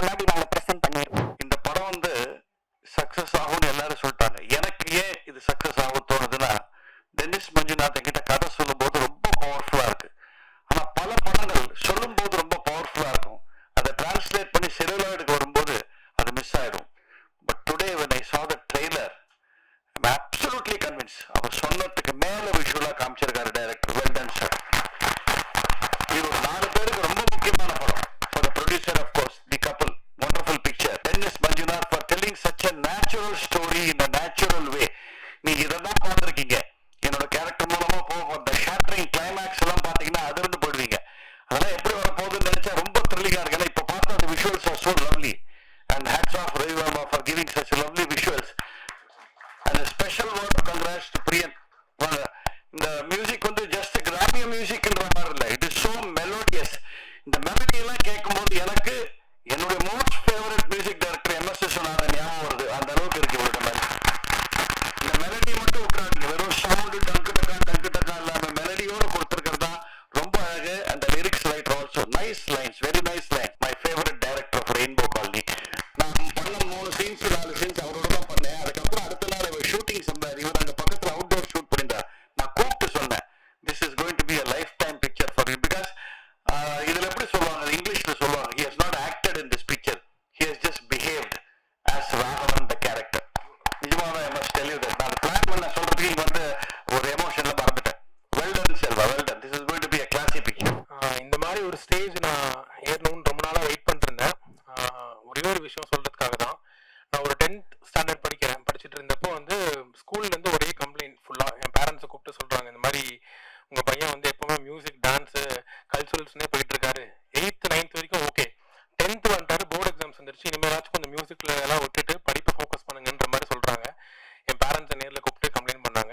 முன்னாடி நாங்க பிரசன்ட் பண்ணிருக்கோம். இந்த படம் வந்து சக்சஸ் ஆகும்னு எல்லாரும் சொல்லிட்டாங்க. எனக்கு ஏன் இது சக்சஸ் ஆகும் தோணுதுன்னா, டென்னிஸ் மஞ்சுநாத் என்கிட்ட கதை சொல்லும் போது ரொம்ப பவர்ஃபுல்லா இருக்கு. ஆனா பல படங்கள் சொல்லும் போது ரொம்ப பவர்ஃபுல்லா இருக்கும், அதை டிரான்ஸ்லேட் பண்ணி செல்லுலாய்டுக்கு வரும்போது அது மிஸ் ஆயிடும். But today when I saw the trailer, I'm absolutely convinced. அவர் சொன்னதுக்கு மேல விஷுவலா காமிச்சிருக்காரு டைரக்டர். Well done sir. இது ஒரு 4 பேருக்கு ரொம்ப முக்கியமான படம். For the producer, of course, the couple, wonderful picture. Dennis Manjunath for telling such a natural story in a natural way. நீங்க இதெல்லாம் பார்த்துருக்கீங்க. என்னோட கேரக்டர் மூலமா அந்த ஷேட்டரிங் கிளைமேக்ஸ் எல்லாம் பார்த்தீங்கன்னா அதிர்ந்து போயிடுவீங்க. அதெல்லாம் எப்படி வரப்போகுதுன்னு நினைச்சா ரொம்ப த்ரில்லிங்கா இருக்கு. ஏன்னா இப்போ பார்த்தா அந்த visuals are so lovely. And hats off Ravi Verma for giving such lovely visuals. And a special word of congrats to Priyan. இந்த மியூசிக் வந்து ஜஸ்ட் கிராமிய மியூசிக்ன்ற மாதிரி இல்லை, இட் இஸ் சோ மெலோடியஸ். இந்த மெலடி எல்லாம் கேட்கும்போது எனக்கு என்னுடைய most favourite music director MS Viswanathan ஞாபகம் வருது. அந்த அளவுக்கு இருக்கு இவரோட மாதிரி. இந்த மெலடி மட்டும் விட்டுறாங்க, வெறும் சவுண்டு டங்கு டக்கா இல்லாம மெலடியோட கொடுத்துருக்கிறது தான் ரொம்ப அழகு. அந்த lyrics writer also nice lines, very nice line. My favourite director of Rainbow Colony. நான் பண்ண 3 சீன்ஸ் 4 சீன்ஸ் அவரோட தான் பண்ணேன். அதுக்கப்புறம் அடுத்த நாள் இவர் ஷூட்டிங் சொன்னார். இவர் அங்கே பக்கத்தில் அவுட்டோர் ஷூட் பண்ணியிருந்தார். நான் கூப்பிட்டு சொன்னேன், this is going to be a life time picture for you. Because இதில் எப்படி சொல்லுவாங்க, இங்கிலீஷ்ல சொல்லுவாங்க, he has not acted in this picture, he has just behaved as Raghavan the character. நிஜமாக I must tell you that. நான் plan பண்ண சொல்றதுக்கு இங்க வந்து ஒரு எமோஷன்ல மறந்துட்டேன். Well done Selva, well done. This is going to be a classic picture. இந்த மாதிரி ஒரு ஸ்டேஜ் நான் ஏறணும்னு ரொம்ப நாளாக வெயிட் பண்ணிருந்தேன். ஒரே ஒரு விஷயம் சொல்றதுக்காக தான். நான் ஒரு 10th ஸ்டாண்டர்ட் படிச்சுட்டு இருந்தப்போ வந்து ஸ்கூல்லேருந்து ஒரே கம்ப்ளைண்ட் ஃபுல்லாக என் பேரண்ட்ஸை கூப்பிட்டு சொல்கிறாங்க, இந்த மாதிரி உங்கள் பையன் வந்து எப்போவுமே மியூசிக் டான்ஸு கல்ச்சுரல்ஸ்னே போயிட்டு இருக்காரு. 8th 9th வரைக்கும் ஓகே, 10th வந்துட்டாரு, போர்டு எக்ஸாம்ஸ் வந்துருச்சு, இனிமேலாச்சும் கொஞ்சம் மியூசிக்கில் எல்லாம் விட்டுட்டு படிப்பை ஃபோக்கஸ் பண்ணுங்கன்ற மாதிரி சொல்கிறாங்க. என் பேரண்ட்ஸை நேரில் கூப்பிட்டு கம்ப்ளைண்ட் பண்ணாங்க.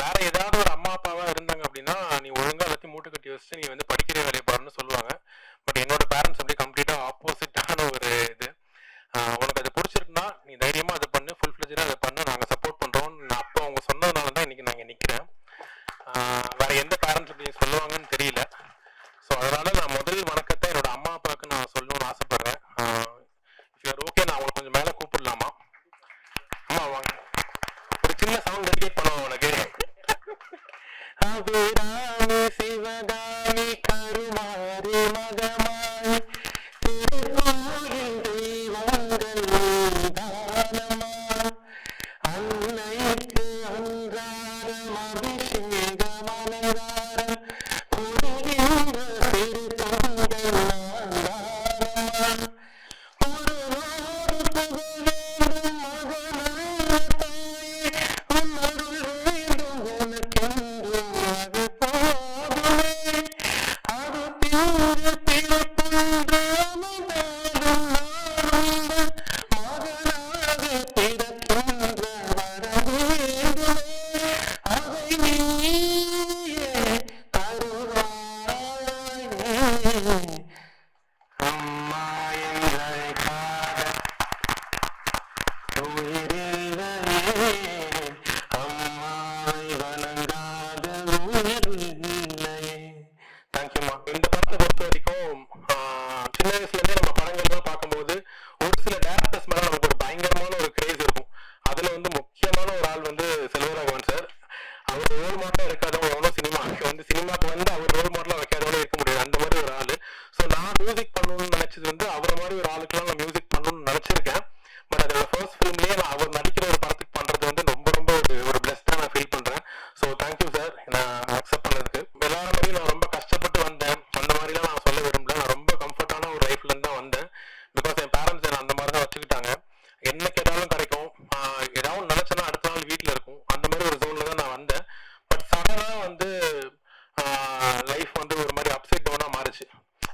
வேற ஏதாவது ஒரு அம்மா அப்பாவாக இருந்தாங்க அப்படின்னா, நீ ஒழுங்காக எல்லாத்தையும் மூட்டை கட்டி வச்சுட்டு நீ வந்து படிக்கிற வேலையை பாருன்னு சொல்லுவாங்க. பட் என்னோட பேரண்ட்ஸ் அப்படியே கம்ப்ளீட்டாக ஆப்போசிட்டான ஒரு இது. உனக்கு அது பிடிச்சிருக்குன்னா நீ தைரியமாக அதை பண்ணு, ஃபுல் ஃப்ளெஜாக அதை பண்ணு, நாங்கள் சப்போர்ட் பண்ணுறோம். நான் அப்போ அவங்க சொன்னதுனால தான் இன்றைக்கி நான் இங்கே நிற்கிறேன். வேற எந்த பேரண்ட்ஸ் இப்படி சொல்லுவாங்கன்னு தெரியல. ஸோ அதனால நான் முதல் வணக்கத்தை என்னோட அம்மா அப்பாவுக்கு நான் சொல்லணும்னு ஆசைப்படுறேன். இஃப் யூஆர் ஓகே, நான் அவங்களை கொஞ்சம் மேலே கூப்பிடலாமா? அம்மா வாங்க, ஒரு சின்ன சவுண்ட் டெடிகேட் பண்ணுவோம் உனக்கு. அபிராமி சிவகாமி கருமாரி மகமாய் திருக்கோயில் தெய்வங்கள் தானமா, அன்னைக்கு அன்றாடம் அபிஷேகம் அலங்காரம் புரிகின்ற சிறு தொண்டல் தானமா, ஒரு நாடு புகழ் வேண்டும் மகனாய தாயே, உன்னருள் வேண்டும் எனக்கென்றும் அது போதுமே, அது தீர பிறப்புண்டு அமைந்தாலும் நானுங்கள் மகனாக பிறக்கின்ற வரவேண்டுமே, அதை நீயே தருவாயே. அம்மா என்றழைக்காத உயிரில்லையே, அம்மாவை வணங்காத உயிரில்லையே. தேங்க்யூம்மா. இந்த படத்தை பொறுத்த வரைக்கும் சின்ன வயசுலேருந்தே நம்ம படங்கள்லாம் பார்க்கும்போது ஒரு சில டேரக்டர்ஸ் மேலே நமக்கு ஒரு பயங்கரமான ஒரு கிரேஸ் இருக்கும். அதில் வந்து முக்கியமான ஒரு ஆள் வந்து செல்வராகவன் சார். அவர் ரோல் மாடலாக இருக்காதவங்க எவ்வளோ சினிமாவுக்கு வந்து அவர் ரோல் மாடலாக வைக்காதவங்களே இருக்க முடியாது, அந்த மாதிரி ஒரு ஆள். ஸோ நான் மியூசிக் பண்ணணும்னு நினச்சது வந்து அவரை மாதிரி ஒரு ஆளுக்கெல்லாம் நான் மியூசிக் பண்ணணும்னு நினச்சிருக்கேன். பட் அதோட ஃபர்ஸ்ட் ஃபிலிம்லேயே நான் அவர் நடிக்கிற ஒரு படத்துக்கு பண்ணுறது வந்து ரொம்ப ரொம்ப ஒரு பிளஸ்டாக நான் ஃபீல் பண்ணுறேன். ஸோ தேங்க்யூ சார், நான் அக்செப்ட் பண்ணதுக்கு. எல்லாரும் மாதிரியும் நான் ரொம்ப கஷ்டப்பட்டு வந்தேன், அந்த மாதிரிலாம் நான் சொல்ல விரும்பல. நான் ரொம்ப கம்ஃபர்டான ஒரு லைஃப்லேருந்து தான் வந்தேன். பிகாஸ் என் பேரண்ட்ஸ் என்ன அந்த மாதிரி தான் வச்சுக்கிட்டாங்க. என்ன கேட்டாலும் கிடைக்கும், ஏதாவது நினச்சேன்னா அடுத்த நாள் வீட்டில் இருக்கும், அந்த மாதிரி ஒரு ஜோனில் தான் நான் வந்தேன். பட் சடனாக வந்து லைஃப் வந்து ஒரு மாதிரி அப்சைட் டவுனாக மாறிச்சு.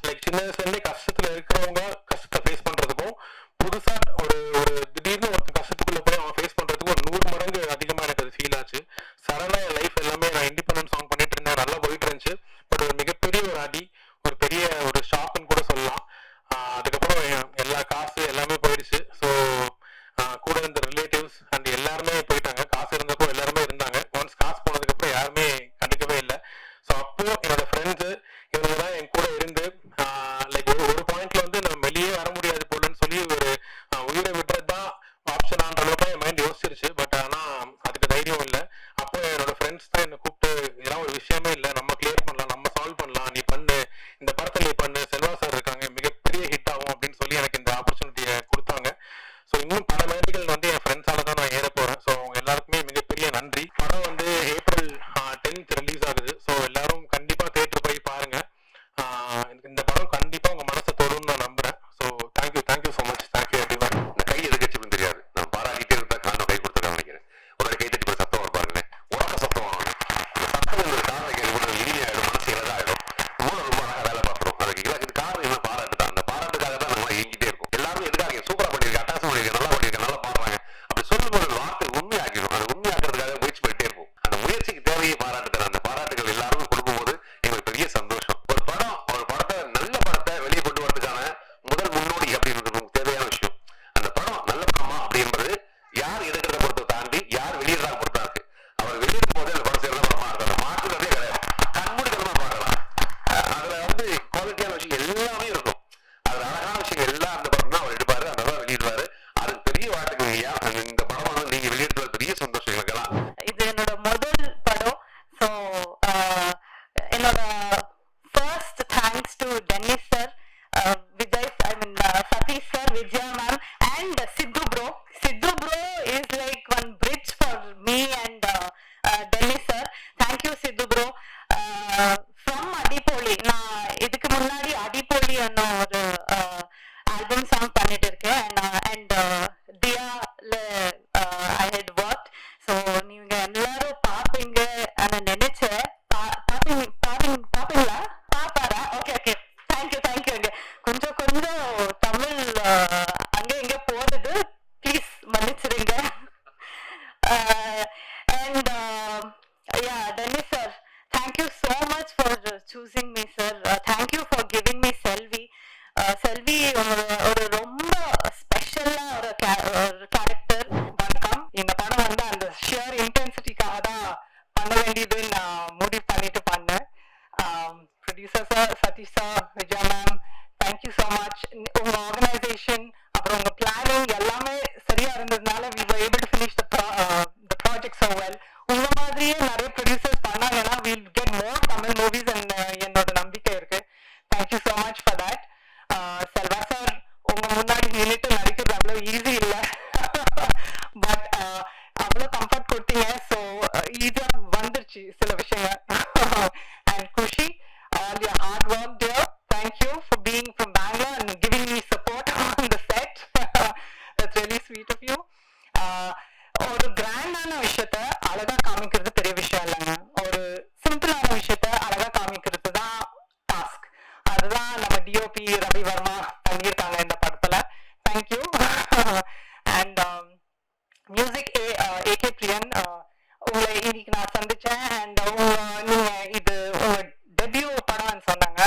லைக் சின்ன வயசுலேருந்தே கஷ்டத்தில் இருக்கிறவங்க கஷ்டத்தை ஃபேஸ் பண்ணுறதுக்கும், புதுசாக ஒரு திடீர்னு ஒருத்தர் கஷ்டத்துக்குள்ளே போய் அவன் ஃபேஸ் பண்ணுறதுக்கும் ஒரு 100 மடங்கு அதிகமாக எனக்கு அது ஃபீல் ஆச்சு. சடனாக என் லைஃப் எல்லாமே நான் இண்டிபெண்டன்ட் சாங் பண்ணிட்டு இருந்தேன், நல்லா போயிட்டு இருந்துச்சு. பட் ஒரு மிகப்பெரிய ஒரு அடி, ஒரு பெரிய ஒரு ஷாக்குன்னு கூட சொல்லலாம். அதுக்கப்புறம் எல்லா காசு எல்லாமே போயிடுச்சு. ஸோ கூட இருந்த ரிலேட்டிவ்ஸ் அண்ட் எல்லாருமே போயிட்டாங்க. காசு இருந்தப்போ எல்லாருமே இருந்தாங்க, ஒன்ஸ் காசு போனதுக்கப்புறம் யாருமே கண்டுக்கவே இல்லை. ஸோ அப்போ என்னோட ஃப்ரெண்ட்ஸு இவங்க தான் என் கூட இருந்து லைக் ஒரு பாயிண்ட்ல வந்து நம்ம வெளியே வர முடியாது போலன்னு அப்புறம் உங்க பிளானிங் எல்லாமே சரியா இருந்ததுனால we were able to finish the project so well. உங்க மாதிரியே நிறைய ப்ரொடியூசர்ஸ் பண்ணாங்கன்னா we'll get more Tamil movies and என்னோட நம்பிக்கை இருக்கு. Thank you so much for that. Selva sir உங்க முன்னாடி நின்னுட்டு நடிக்கிறது அவ்வளவு ஈஸி இல்ல, பட் அவ்வளவு கம்ஃபர்ட் கொடுத்தீங்க. ஸோ ஈஸியா வந்துருச்சு சில விஷயங்கள். And Kushi, all your hard work there. Thank you for being from Bangalore and giving me support on the set. That's really sweet of you. ஒரு கிராண்டான விஷயத்த அழகா காமிக்கிறது பெரிய விஷயம் இல்லைங்க. ஒரு சிம்பிளான விஷயத்த அழகா காமிக்கிறது தான் டாஸ்க். அதுதான் நம்ம டிஓபி ரவி வர்மா பண்ணியிருக்காங்க இந்த படத்துல. தேங்க்யூ. அண்ட் மியூசிக் ஏகே பிரியன், உங்களை இன்னைக்கு நான் சந்திச்சேன். அண்ட் நீங்க இது உங்க டெபியூ படம்னு சொன்னாங்க.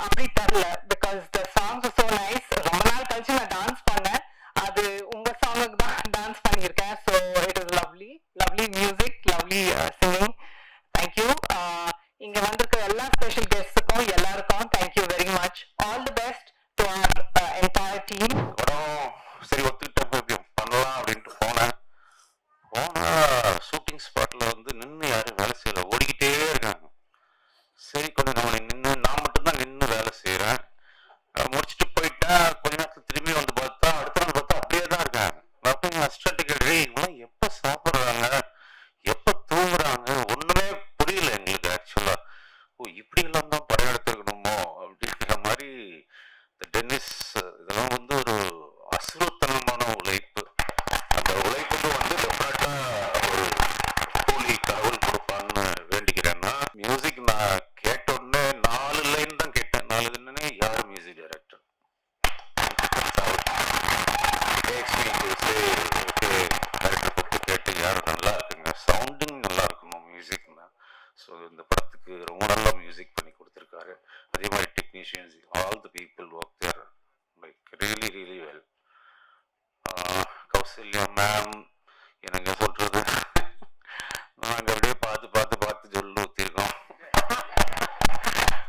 அப்படி தரல, because the songs are so nice. ரொம்ப நாள் கழிச்சு நான் டான்ஸ் பண்ணேன். அது உங்க சாங்குக்கு தான் டான்ஸ் பண்ணியிருக்கேன். So it is lovely lovely music, lovely singing. Thank you. இங்க வந்திருக்க எல்லா ஸ்பெஷல் கெஸ்ட்டுக்கும் எல்லாருக்கும் thank you very much. All the best to our entire team. சரி ஒத்துக்கிட்டேன் பண்ணலாம் அப்படின்ட்டு போனேன். ஷூட்டிங் ஸ்பாட்ல வந்து நின்று யாரும் வேலை செய்யல, ஓடிக்கிட்டே இருக்காங்க. சரி கொஞ்சம் நம்ம நின்று, நான் மட்டும்தான் நின்று வேலை செய்யறேன். முடிச்சுட்டு போயிட்டேன். கொஞ்ச நேரத்துல திரும்பி வந்து பார்த்தா அடுத்த நாள் பார்த்தா அப்படியே தான் இருக்காங்க. அப்போ என் அசிஸ்டன்ட் கேட்டு, இவங்களாம் எப்ப சாப்பிடுறாங்க, எப்ப தூங்குறாங்க, ஒண்ணுமே புரியல எங்களுக்கு ஆக்சுவலா. ஓ இப்படி எல்லாம் தான் படம் எடுத்துக்கணுமோ அப்படிங்கிற மாதிரி. டென்னிஸ் இதெல்லாம் வந்து ஒரு அசுரத்தனமான உழைப்பு. அந்த உழைப்புக்கு வந்து டெஃபினட்டா ஒரு கூலி கடவுள் கொடுப்பான்னு வேண்டிக்கிறேன்னா. மியூசிக் நான் கேட்ட உடனே 4 லைன் தான் கேட்டேன். 4 லைனே யார் மியூசிக் டைரக்டர் டைரக்டர் கூப்பிட்டு கேட்டு யாரும் நல்லா இருக்குங்க, சவுண்டிங் நல்லா இருக்கணும் மியூசிக்னா. ஸோ இந்த படத்துக்கு ரொம்ப நல்லா மியூசிக் பண்ணி கொடுத்துருக்காரு. அதே மாதிரி technicians, all the people work there like really really well. Kausalya ma'am, எனக்கு சொல்றது நாங்கள் அப்படியே பார்த்து பார்த்து பார்த்து சொல்லு ஊற்றிருக்கோம்.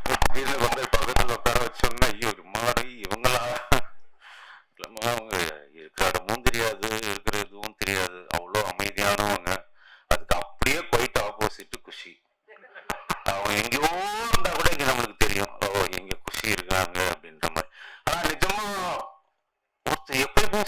திடீர்னு வந்து பக்கத்தில் உட்கார வச்சோம்னா ஐயோ மாதிரி இவங்களா இல்லைம்மா, அவங்க இருக்கிற இடமும் தெரியாது, இருக்கிற இதுவும் தெரியாது, அவ்வளோ அமைதியானவங்க. அதுக்கு அப்படியே குவைட் ஆப்போசிட் குஷி. அவங்க எங்கேயோ இருந்தா கூட இங்க நம்மளுக்கு தெரியும், ஓ எங்க குஷி இருக்காங்க அப்படின்ற மாதிரி. ஆனா நிஜமா ஒருத்தர் எப்பயுமே